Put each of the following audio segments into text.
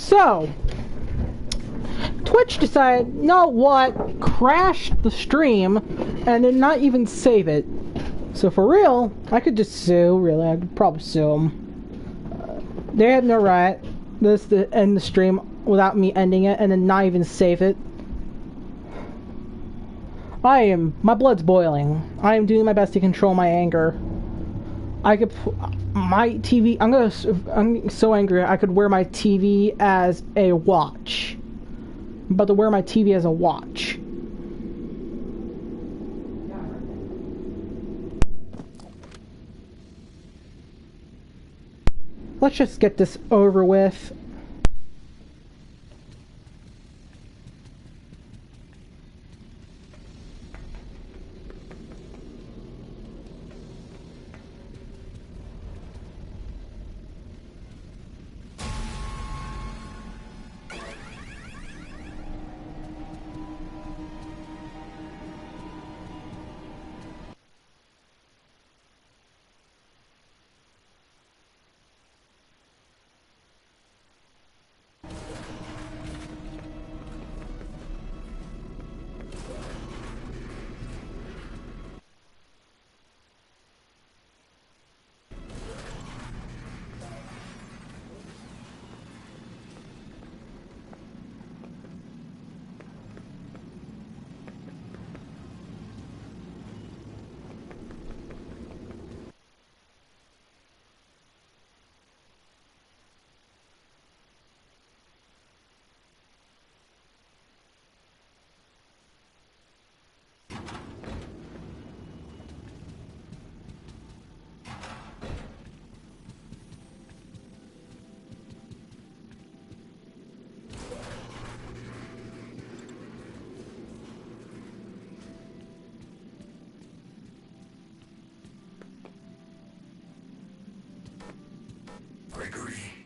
So, Twitch decided, you know what, crashed the stream and did not even save it. So for real, I could just sue, really, I could probably sue them. They have no right to end the stream without me ending it and then not even save it. My blood's boiling. I am doing my best to control my anger. My TV, I'm so angry I could wear my TV as a watch. I'm about to wear my TV as a watch. Let's just get this over with.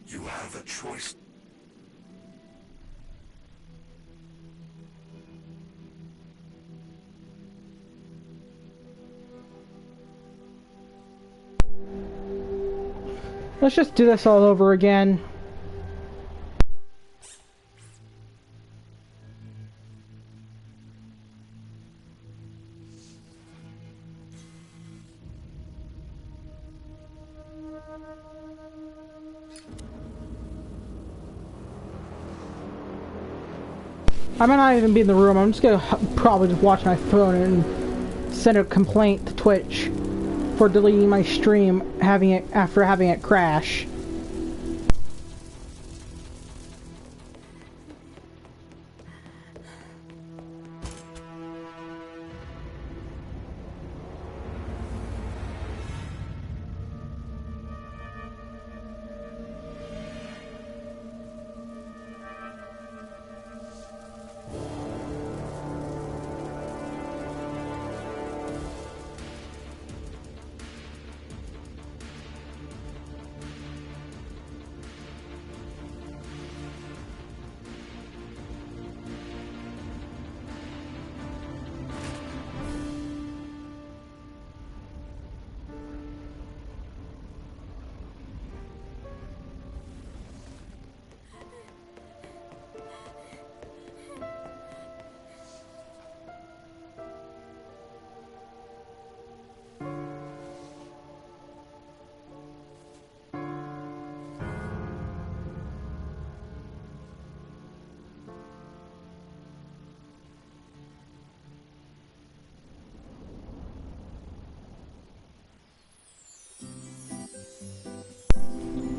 You have a choice. Let's just do this all over again. I might not even be in the room. I'm just gonna probably just watch my phone and send a complaint to Twitch for deleting my stream after having it crash.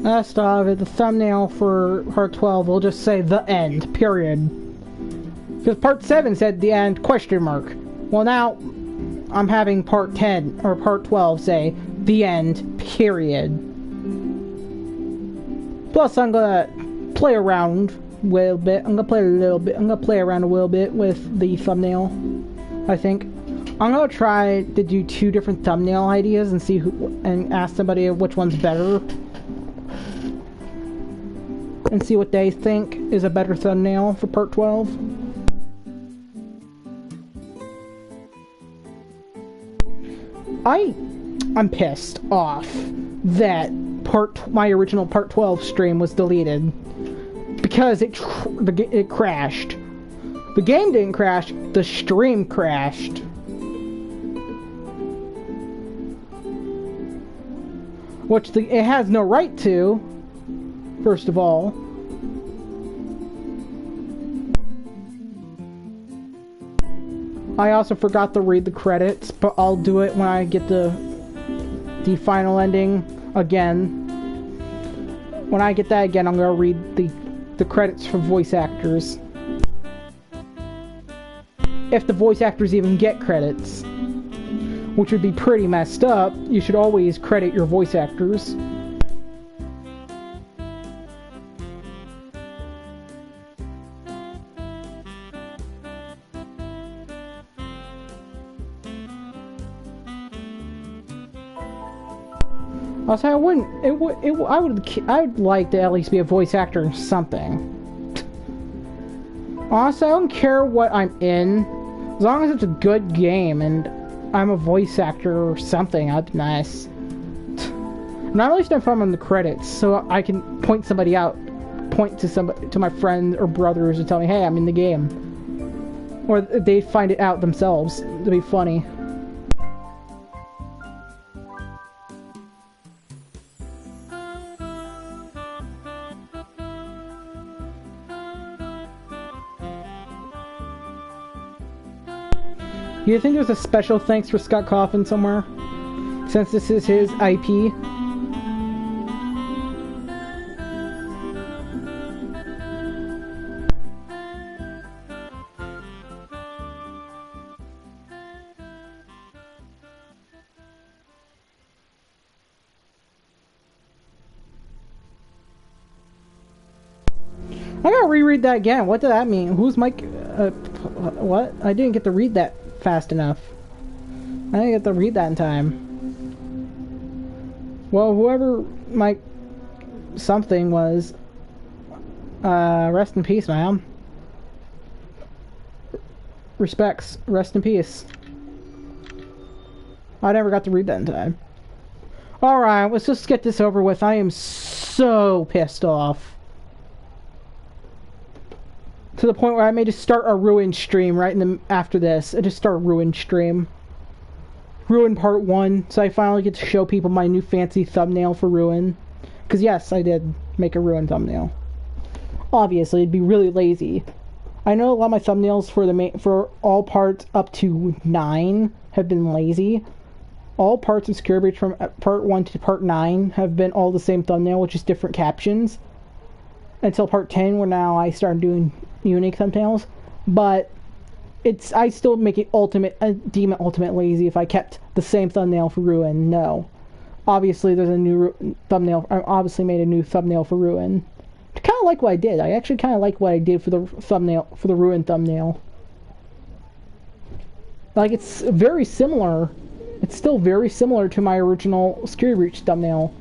Last of it, the thumbnail for part 12 will just say the end, period. Because part 7 said the end, question mark. Well now, I'm having part 10, or part 12 say the end, period. Plus I'm gonna play around a little bit, I'm gonna play around a little bit with the thumbnail, I think. I'm gonna try to do 2 different thumbnail ideas and see and ask somebody which one's better. And see what they think is a better thumbnail for part 12. I'm pissed off that my original part 12 stream was deleted. because it crashed. The game didn't crash, the stream crashed. Which it has no right to, first of all. I also forgot to read the credits, but I'll do it when I get the final ending again. When I get that again, I'm gonna read the credits for voice actors. If the voice actors even get credits, which would be pretty messed up. You should always credit your voice actors. Also, I'd like to at least be a voice actor in something. Honestly, I don't care what I'm in, as long as it's a good game and I'm a voice actor or something. That'd be nice. Not at least if I'm in the credits, so I can point somebody out, point to my friends or brothers and tell me, hey, I'm in the game, or they find it out themselves. It'd be funny. Do you think there's a special thanks for Scott Coffin somewhere? Since this is his IP? I gotta reread that again. What did that mean? Who's Mike? What? I didn't get to read that fast enough. I didn't get to read that in time. Well, whoever Mike something was, rest in peace, man. Respects. Rest in peace. I never got to read that in time. Alright, let's just get this over with. I am so pissed off. To the point where I may just start a Ruin stream right after this. I just start a Ruin stream. Ruin part 1, so I finally get to show people my new fancy thumbnail for Ruin. Because yes, I did make a Ruin thumbnail. Obviously, it'd be really lazy. I know a lot of my thumbnails for all parts up to 9 have been lazy. All parts of Scary Breach from part 1 to part 9 have been all the same thumbnail, which is different captions. Until part 10, where now I started doing unique thumbnails. But I still make it deem it ultimate lazy if I kept the same thumbnail for Ruin. No. Obviously, there's a new thumbnail. I obviously made a new thumbnail for Ruin. I kind of like what I did. I actually kind of like what I did for the thumbnail, for the Ruin thumbnail. Like, it's very similar. It's still very similar to my original Scary Breach thumbnail.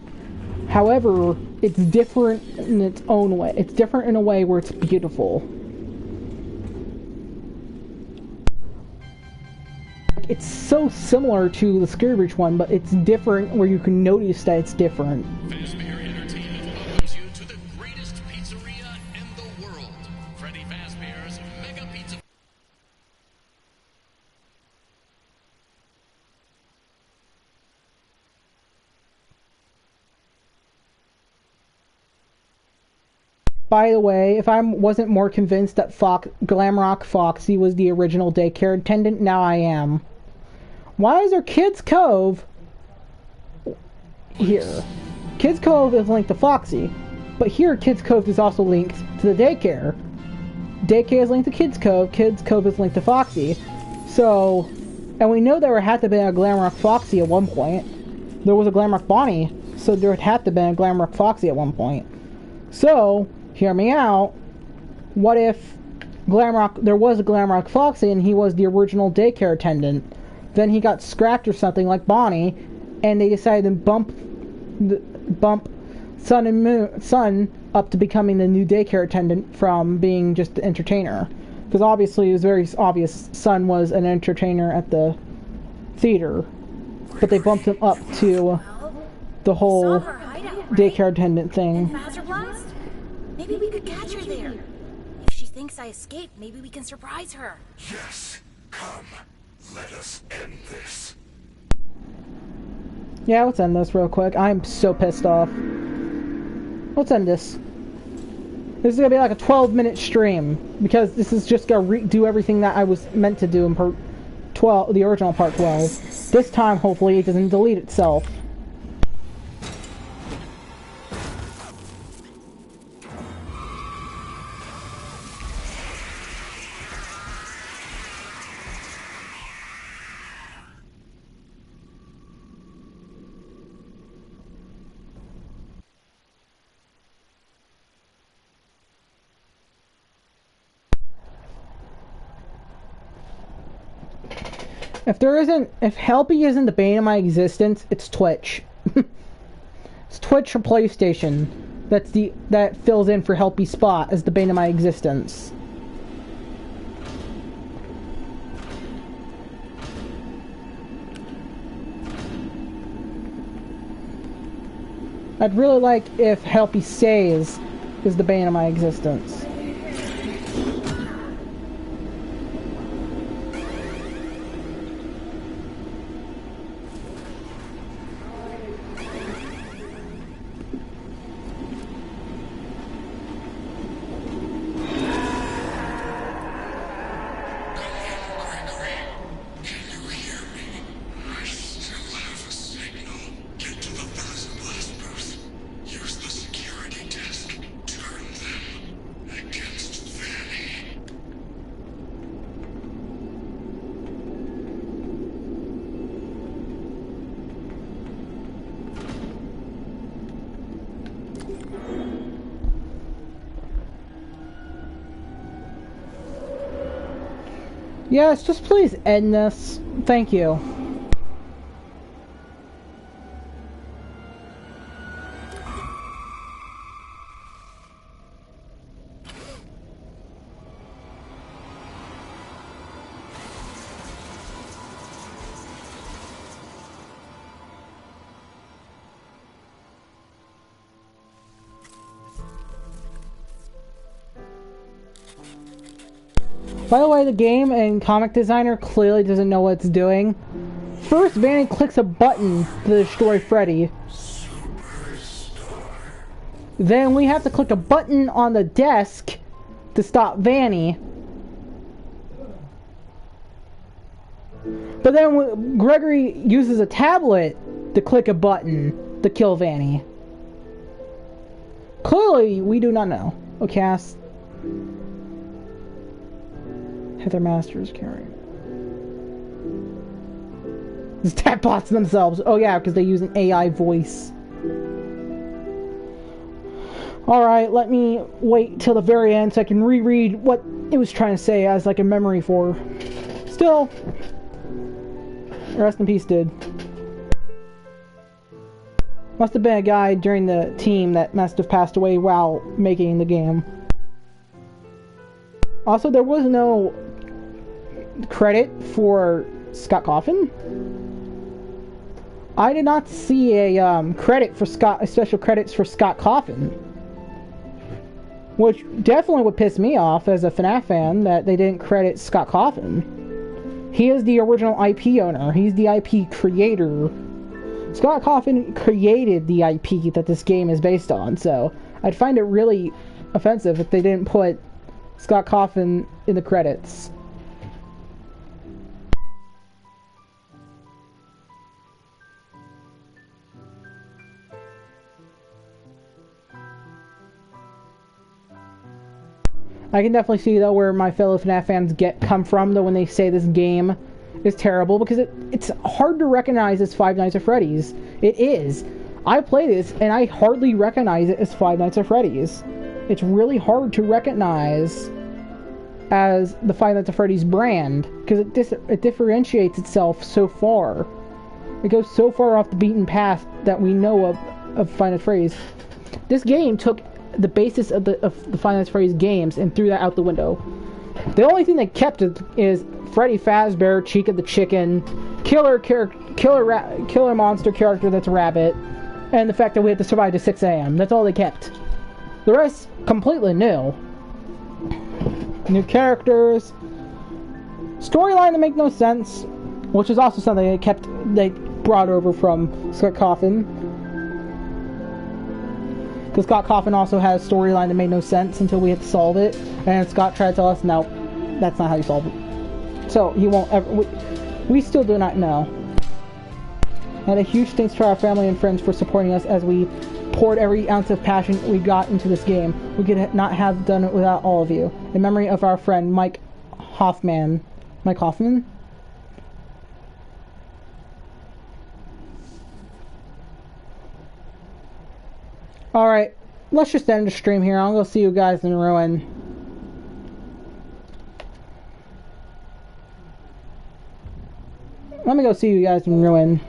However, it's different in its own way. It's different in a way where it's beautiful. It's so similar to the Scary Breach one, but it's different where you can notice that it's different. Fazbear Entertainment welcomes you to the greatest pizzeria in the world. Freddy Fazbear's Mega Pizza. By the way, if I wasn't more convinced that Glamrock Foxy was the original daycare attendant, now I am. Why is there Kids Cove here? Kids Cove is linked to Foxy, but here Kids Cove is also linked to the daycare. Daycare is linked to Kids Cove is linked to Foxy. So, and we know there had to be a Glamrock Foxy at one point. There was a Glamrock Bonnie, so there had to have been a Glamrock Foxy at one point. So, hear me out. What if there was a Glamrock Foxy and he was the original daycare attendant? Then he got scrapped or something like Bonnie, and they decided to bump Sun up to becoming the new daycare attendant from being just the entertainer. Because obviously it was very obvious Sun was an entertainer at the theater, but they bumped him up to the whole daycare attendant thing. Maybe Maybe we could catch her there. If she thinks I escaped, maybe we can surprise her. Yes, come. Let us end this. Yeah, let's end this real quick. I'm so pissed off. Let's end this. This is gonna be like a 12-minute stream because this is just gonna redo everything that I was meant to do in part 12, the original part 12. This time, hopefully, it doesn't delete itself. If Helpy isn't the bane of my existence, it's Twitch. It's Twitch or PlayStation. That fills in for Helpy's spot as the bane of my existence. I'd really like if Helpy Says is the bane of my existence. Yes, just please end this. Thank you. By the way, the game and comic designer clearly doesn't know what it's doing. First, Vanny clicks a button to destroy Freddy. Then we have to click a button on the desk to stop Vanny. But then Gregory uses a tablet to click a button to kill Vanny. Clearly, we do not know. Okay, Heather Masters carrying. These chatbots themselves. Oh yeah, because they use an AI voice. Alright, let me wait till the very end so I can reread what it was trying to say as like a memory for. Still, rest in peace, dude. Must have been a guy during the team that must have passed away while making the game. Also, there was no credit for Scott Coffin. I did not see a credit for special credits for Scott Coffin, which definitely would piss me off as a FNAF fan that they didn't credit Scott Coffin. He is the original IP owner. He's the IP creator. Scott Coffin created the IP that this game is based on, so I'd find it really offensive if they didn't put Scott Coffin in the credits. I can definitely see though where my fellow FNAF fans come from though when they say this game is terrible, because it's hard to recognize as Five Nights at Freddy's. It is. I play this and I hardly recognize it as Five Nights at Freddy's. It's really hard to recognize as the Five Nights at Freddy's brand, because it differentiates itself so far. It goes so far off the beaten path that we know of Five Nights at Freddy's. This game took the basis of the Five Nights at Freddy's games and threw that out the window. The only thing they kept is Freddy Fazbear, Chica the Chicken, killer monster character that's a rabbit, and the fact that we had to survive to 6 a.m. That's all they kept. The rest completely new. New characters, storyline that make no sense, which is also something they brought over from Scott Cawthon. Because Scott Cawthon also has a storyline that made no sense until we had to solve it, and Scott tried to tell us, no, that's not how you solve it. So he won't ever. We still do not know. And a huge thanks to our family and friends for supporting us as we poured every ounce of passion we got into this game. We could not have done it without all of you. In memory of our friend Mike Hoffman. Mike Hoffman? Alright, let's just end the stream here. I'll go see you guys in Ruin. Let me go see you guys in Ruin.